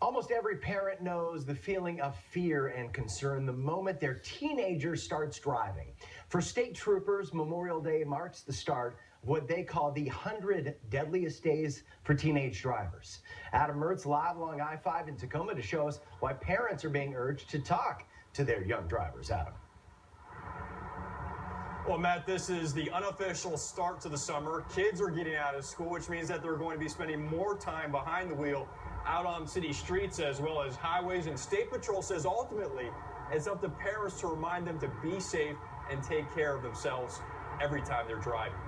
Almost every parent knows the feeling of fear and concern the moment their teenager starts driving. For state troopers, Memorial Day marks the start of what they call the 100 deadliest days for teenage drivers. Adam Mertz live along I-5 in Tacoma to show us why parents are being urged to talk to their young drivers. Adam. Well, Matt, this is the unofficial start to the summer. Kids are getting out of school, which means that they're going to be spending more time behind the wheel out on city streets as well as highways. And State Patrol says ultimately it's up to parents to remind them to be safe and take care of themselves every time they're driving.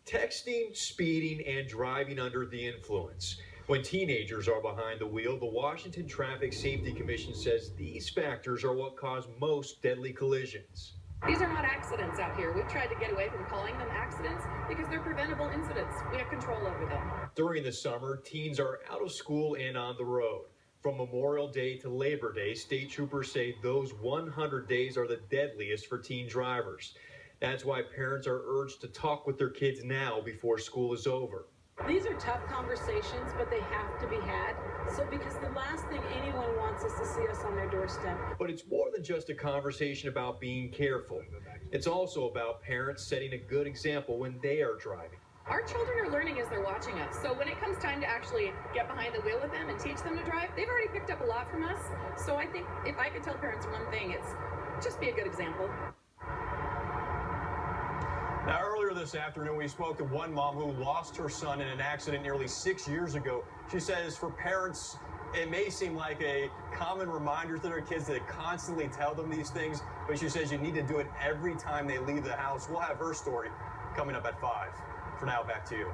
Texting, speeding, and driving under the influence. When teenagers are behind the wheel, the Washington Traffic Safety Commission says these factors are what cause most deadly collisions. These are not accidents out here. We've tried to get away from calling them accidents because they're preventable incidents. We have control over them. During the summer, teens are out of school and on the road. From Memorial Day to Labor Day, state troopers say those 100 days are the deadliest for teen drivers. That's why parents are urged to talk with their kids now before school is over. These are tough conversations, but they have to be had. So because the last thing anyone wants is to see us on their doorstep. But it's more than just a conversation about being careful. It's also about parents setting a good example when they are driving. Our children are learning as they're watching us. So when it comes time to actually get behind the wheel with them and teach them to drive, they've already picked up a lot from us. So I think if I could tell parents one thing, it's just be a good example. Now, earlier this afternoon, we spoke to one mom who lost her son in an accident nearly 6 years ago. She says for parents, it may seem like a common reminder to their kids to constantly tell them these things, but she says you need to do it every time they leave the house. We'll have her story coming up at 5. For now, back to you.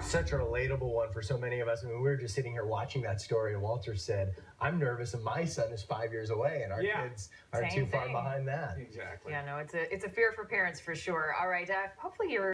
Such a relatable one for so many of us. I mean, we were just sitting here watching that story, and Walter said, I'm nervous, and my son is 5 years away, and our kids are too far behind that. Exactly. Yeah, no, it's a fear for parents for sure. All right, hopefully you're